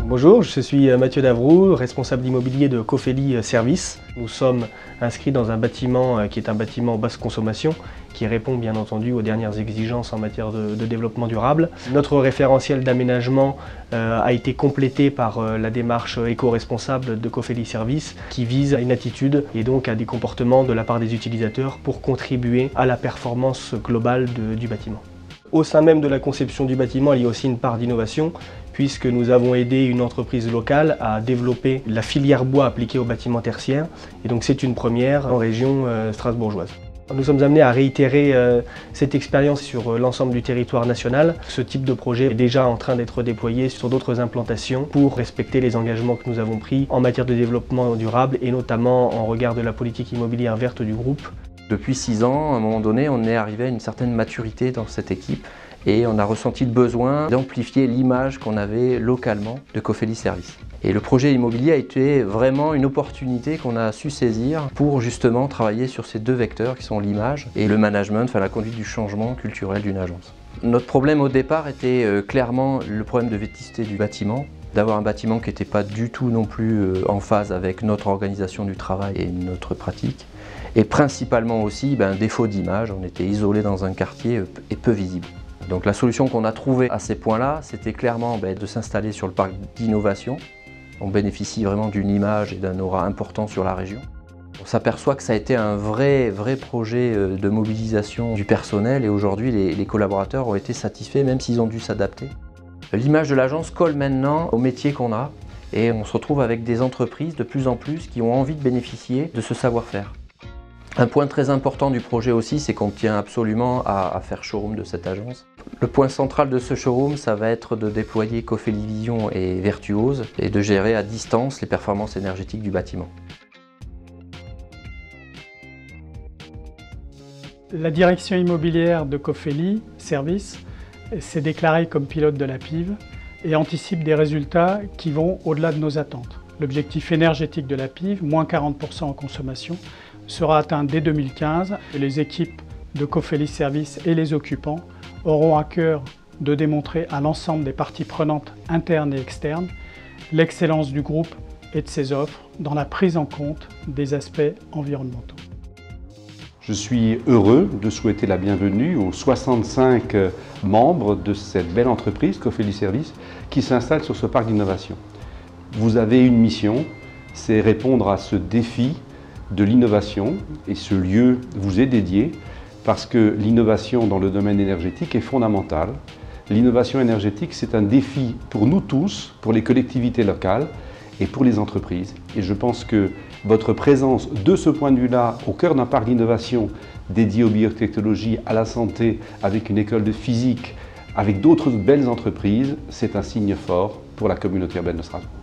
Bonjour, je suis Mathieu Davroux, responsable immobilier de Cofeli Services. Nous sommes inscrits dans un bâtiment qui est un bâtiment basse consommation qui répond bien entendu aux dernières exigences en matière de développement durable. Notre référentiel d'aménagement a été complété par la démarche éco-responsable de Cofeli Services qui vise à une attitude et donc à des comportements de la part des utilisateurs pour contribuer à la performance globale du bâtiment. Au sein même de la conception du bâtiment, il y a aussi une part d'innovation puisque nous avons aidé une entreprise locale à développer la filière bois appliquée aux bâtiments tertiaires. Et donc c'est une première en région strasbourgeoise. Nous sommes amenés à réitérer cette expérience sur l'ensemble du territoire national. Ce type de projet est déjà en train d'être déployé sur d'autres implantations pour respecter les engagements que nous avons pris en matière de développement durable et notamment en regard de la politique immobilière verte du groupe. Depuis 6 ans, à un moment donné, on est arrivé à une certaine maturité dans cette équipe et on a ressenti le besoin d'amplifier l'image qu'on avait localement de Cofeli Services. Et le projet immobilier a été vraiment une opportunité qu'on a su saisir pour justement travailler sur ces deux vecteurs qui sont l'image et le management, enfin la conduite du changement culturel d'une agence. Notre problème au départ était clairement le problème de vétusté du bâtiment, d'avoir un bâtiment qui n'était pas du tout non plus en phase avec notre organisation du travail et notre pratique. Et principalement aussi un défaut d'image, on était isolé dans un quartier et peu visible. Donc la solution qu'on a trouvée à ces points-là, c'était clairement de s'installer sur le parc d'innovation. On bénéficie vraiment d'une image et d'un aura important sur la région. On s'aperçoit que ça a été un vrai projet de mobilisation du personnel et aujourd'hui les collaborateurs ont été satisfaits même s'ils ont dû s'adapter. L'image de l'agence colle maintenant au métier qu'on a et on se retrouve avec des entreprises de plus en plus qui ont envie de bénéficier de ce savoir-faire. Un point très important du projet aussi, c'est qu'on tient absolument à faire showroom de cette agence. Le point central de ce showroom, ça va être de déployer Cofeli Vision et Virtuose et de gérer à distance les performances énergétiques du bâtiment. La direction immobilière de Cofeli Services s'est déclarée comme pilote de la PIV et anticipe des résultats qui vont au-delà de nos attentes. L'objectif énergétique de la PIV, moins 40% en consommation, sera atteint dès 2015 et les équipes de Cofeli Services et les occupants auront à cœur de démontrer à l'ensemble des parties prenantes internes et externes l'excellence du groupe et de ses offres dans la prise en compte des aspects environnementaux. Je suis heureux de souhaiter la bienvenue aux 65 membres de cette belle entreprise Cofeli Services qui s'installe sur ce parc d'innovation. Vous avez une mission, c'est répondre à ce défi de l'innovation et ce lieu vous est dédié parce que l'innovation dans le domaine énergétique est fondamentale. L'innovation énergétique, c'est un défi pour nous tous, pour les collectivités locales et pour les entreprises. Et je pense que votre présence de ce point de vue-là au cœur d'un parc d'innovation dédié aux biotechnologies, à la santé, avec une école de physique, avec d'autres belles entreprises, c'est un signe fort pour la communauté urbaine de Strasbourg.